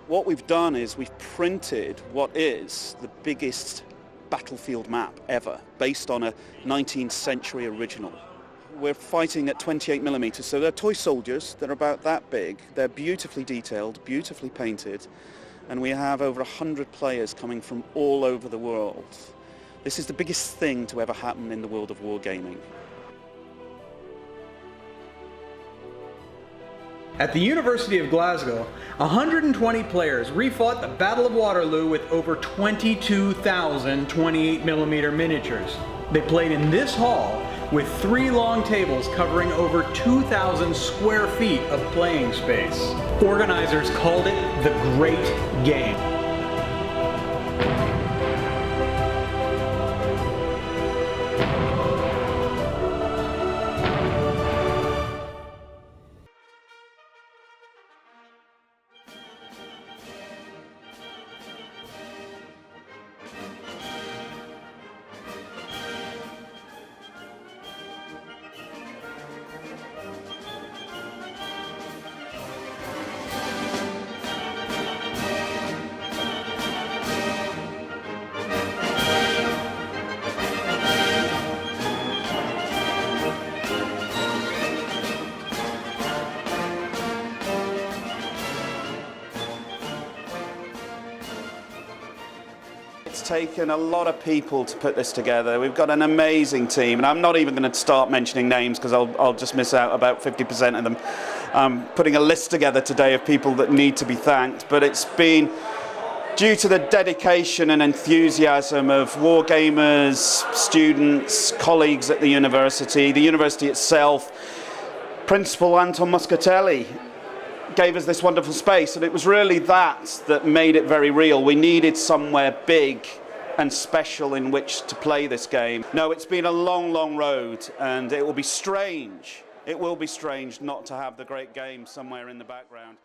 What we've done is we've printed what is the biggest battlefield map ever, based on a 19th century original. We're fighting at 28 millimeters, so they're toy soldiers. They're about that big. They're beautifully detailed, beautifully painted, and we have over 100 players coming from all over the world. This is the biggest thing to ever happen in the world of wargaming. At the University of Glasgow, 120 players refought the Battle of Waterloo with over 22,000 28mm miniatures. They played in this hall with 3 long tables covering over 2,000 square feet of playing space. Organizers called it the Great Game. It's taken a lot of people to put this together. We've got an amazing team, and I'm not even going to start mentioning names because I'll just miss out about 50% of them. I'm putting a list together today of people that need to be thanked, but it's been due to the dedication and enthusiasm of wargamers, students, colleagues at the university itself. Principal Anton Muscatelli gave us this wonderful space, and it was really that made it very real. We needed somewhere big and special in which to play this game. No, it's been a long, long road, and it will be strange. It will be strange not to have the great game somewhere in the background.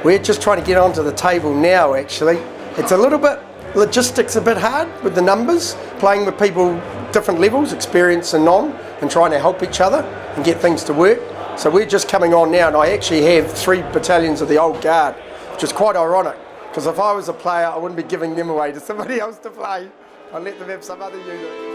We're just trying to get onto the table now, actually. It's a little bit, logistics a bit hard with the numbers, playing with people different levels, experience and non, and trying to help each other and get things to work. So we're just coming on now, and I actually have 3 battalions of the old guard, which is quite ironic, because if I was a player, I wouldn't be giving them away to somebody else to play. I'd let them have some other unit.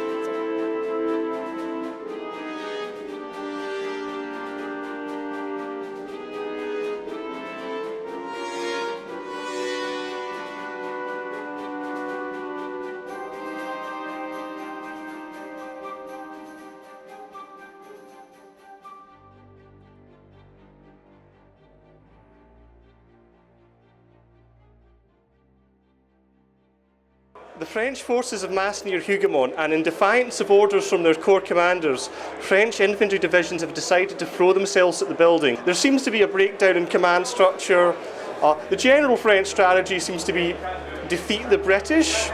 The French forces have massed near Hougoumont, and in defiance of orders from their corps commanders, French infantry divisions have decided to throw themselves at the building. There seems to be a breakdown in command structure. The general French strategy seems to be defeat the British,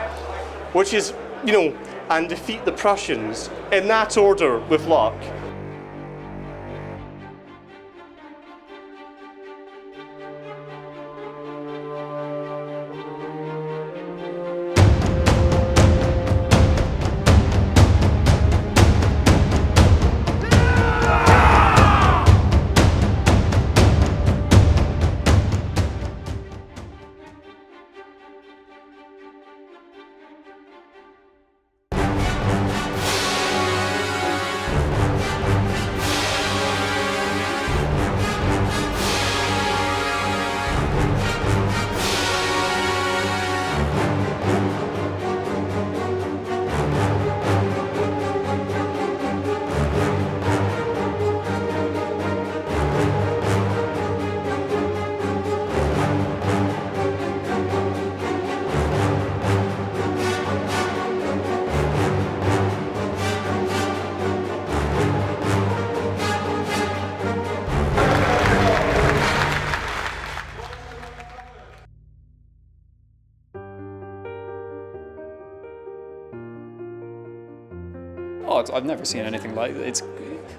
which is, and defeat the Prussians, in that order with luck. I've never seen anything like it.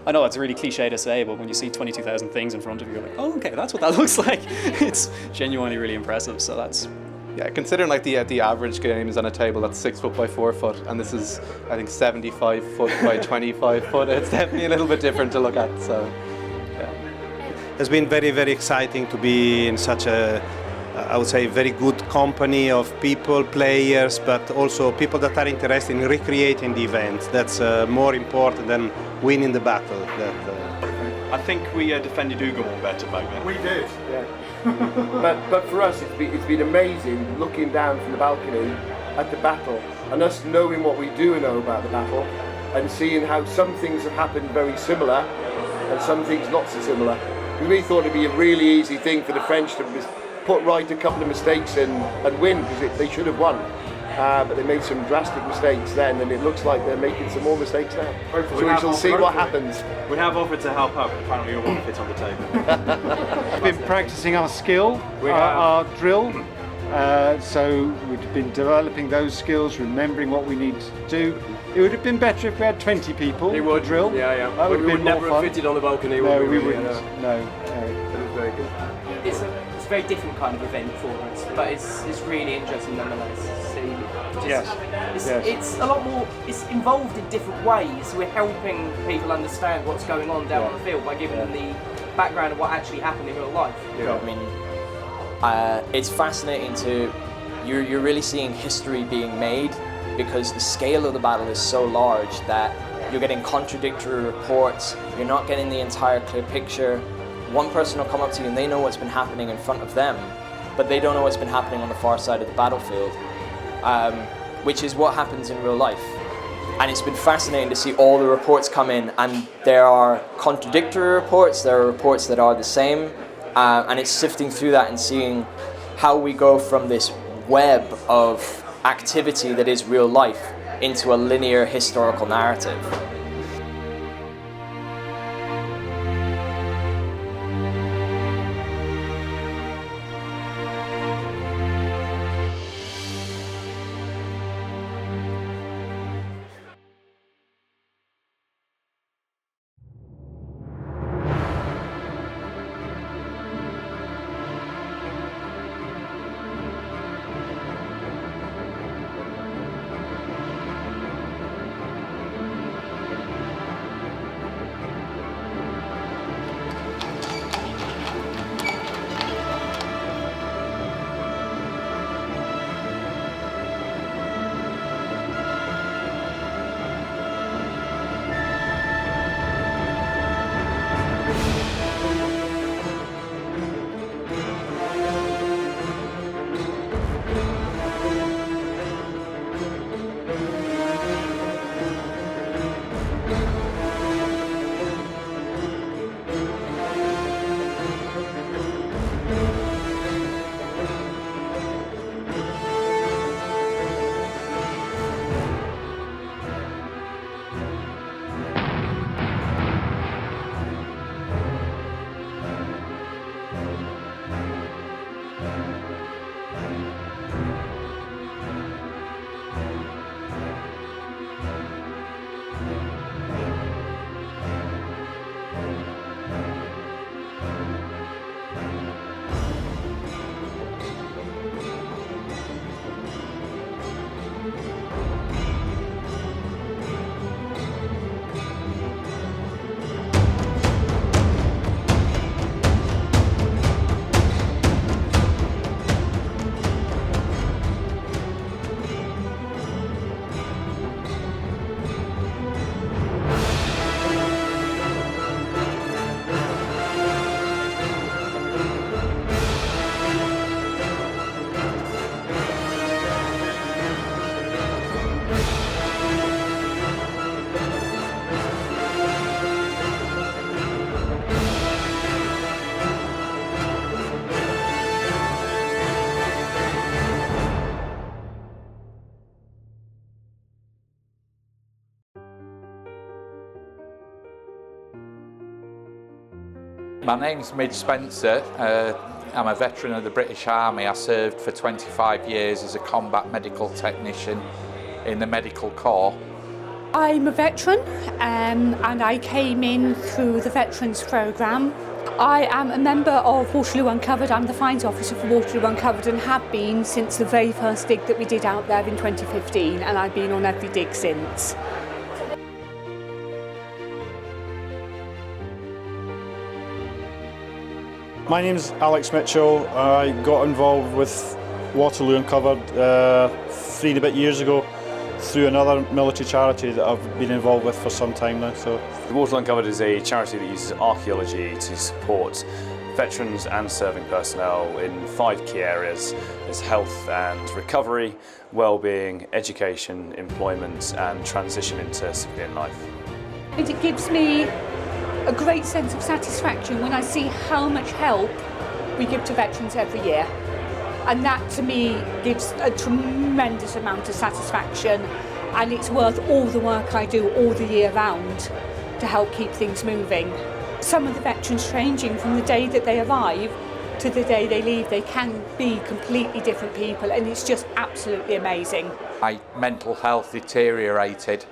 I know it's really cliche to say, but when you see 22,000 things in front of you, you're like, oh, okay, that's what that looks like. It's genuinely really impressive. So that's. Yeah, considering like the average game is on a table that's 6 foot by 4 foot, and this is I think 75 foot by 25 foot. It's definitely a little bit different to look at. So, yeah. It's been very, very exciting to be in such a, I would say, very good company of people, players, but also people that are interested in recreating the event. That's more important than winning the battle. I think we defended Hougoumont better back then. We did. Yeah. but for us, it's been amazing looking down from the balcony at the battle and us knowing what we do know about the battle and seeing how some things have happened very similar and some things not so similar. We thought it'd be a really easy thing for the French to put right a couple of mistakes and win because they should have won. But they made some drastic mistakes then, and it looks like they're making some more mistakes now. Hopefully so we shall see what happens. We have offered to help out, but apparently you won't fit on the table. We've been practicing our skill, our drill. So we've been developing those skills, remembering what we need to do. It would have been better if we had 20 people to drill. Yeah. That would have been never more have fun. fitted on the balcony. No, we really? wouldn't. No. It was very good. It's a very different kind of event for us, but it's really interesting nonetheless. It's a lot more. It's involved in different ways. We're helping people understand what's going on down on the field by giving them the background of what actually happened in real life. I mean, it's fascinating to. You're really seeing history being made because the scale of the battle is so large that you're getting contradictory reports. You're not getting the entire clear picture. One person will come up to you and they know what's been happening in front of them, but they don't know what's been happening on the far side of the battlefield, which is what happens in real life. And it's been fascinating to see all the reports come in, and there are contradictory reports, there are reports that are the same, and it's sifting through that and seeing how we go from this web of activity that is real life into a linear historical narrative. My name's Midge Spencer. I'm a veteran of the British Army. I served for 25 years as a combat medical technician in the Medical Corps. I'm a veteran and I came in through the Veterans Programme. I am a member of Waterloo Uncovered. I'm the Finds Officer for Waterloo Uncovered and have been since the very first dig that we did out there in 2015, and I've been on every dig since. My name's Alex Mitchell. I got involved with Waterloo Uncovered 3 and a bit years ago through another military charity that I've been involved with for some time now. So, Waterloo Uncovered is a charity that uses archaeology to support veterans and serving personnel in 5 key areas. There's health and recovery, well-being, education, employment and transition into civilian life. It gives me a great sense of satisfaction when I see how much help we give to veterans every year. And that to me gives a tremendous amount of satisfaction, and it's worth all the work I do all the year round to help keep things moving. Some of the veterans, ranging from the day that they arrive to the day they leave, they can be completely different people, and it's just absolutely amazing. My mental health deteriorated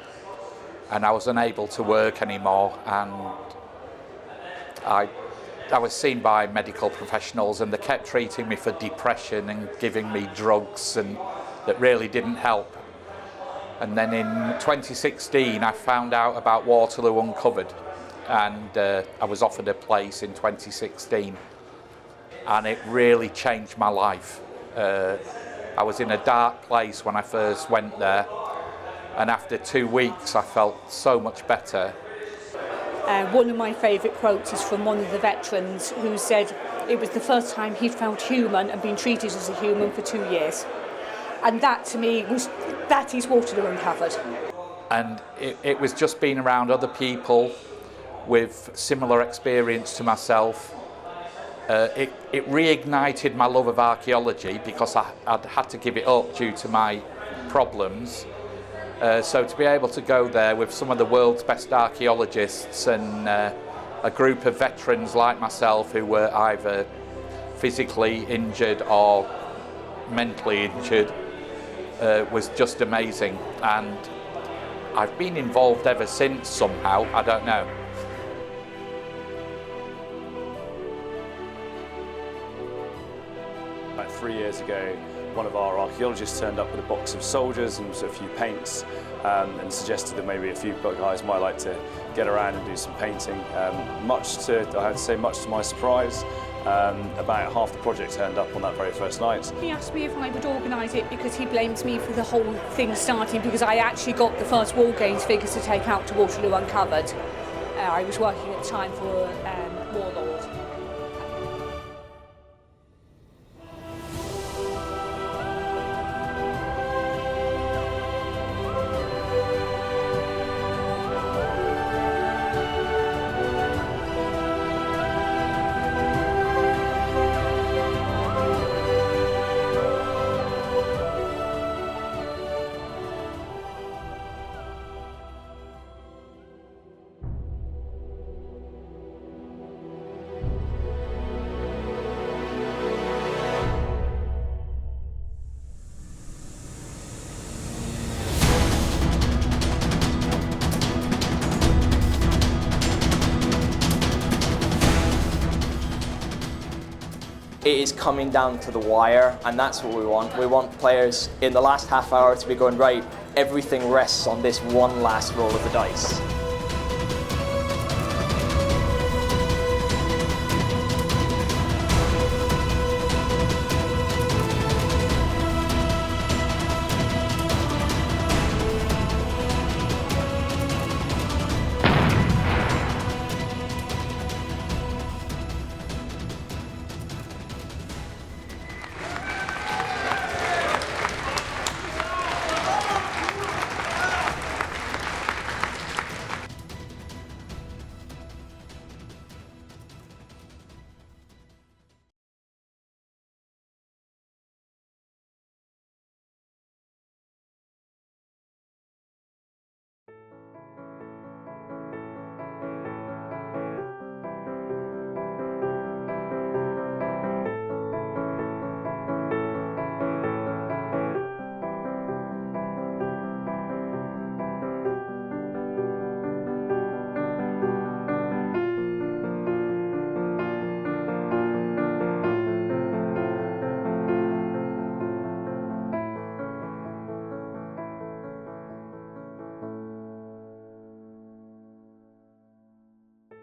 and I was unable to work anymore, and I was seen by medical professionals and they kept treating me for depression and giving me drugs and that really didn't help. And then in 2016 I found out about Waterloo Uncovered, and I was offered a place in 2016, and it really changed my life. I was in a dark place when I first went there, and after 2 weeks I felt so much better. One of my favourite quotes is from one of the veterans who said it was the first time he'd felt human and been treated as a human for 2 years. And that to me that is Waterloo Uncovered. And it was just being around other people with similar experience to myself. It reignited my love of archaeology because I'd had to give it up due to my problems. So to be able to go there with some of the world's best archaeologists and a group of veterans like myself who were either physically injured or mentally injured was just amazing. And I've been involved ever since somehow, I don't know. About 3 years ago, one of our archaeologists turned up with a box of soldiers and a few paints and suggested that maybe a few guys might like to get around and do some painting. Much to my surprise, about half the project turned up on that very first night. He asked me if I would organise it because he blames me for the whole thing starting because I actually got the first War Games figures to take out to Waterloo Uncovered. I was working at the time for Warlord. It is coming down to the wire, and that's what we want. We want players in the last half hour to be going, right, everything rests on this one last roll of the dice.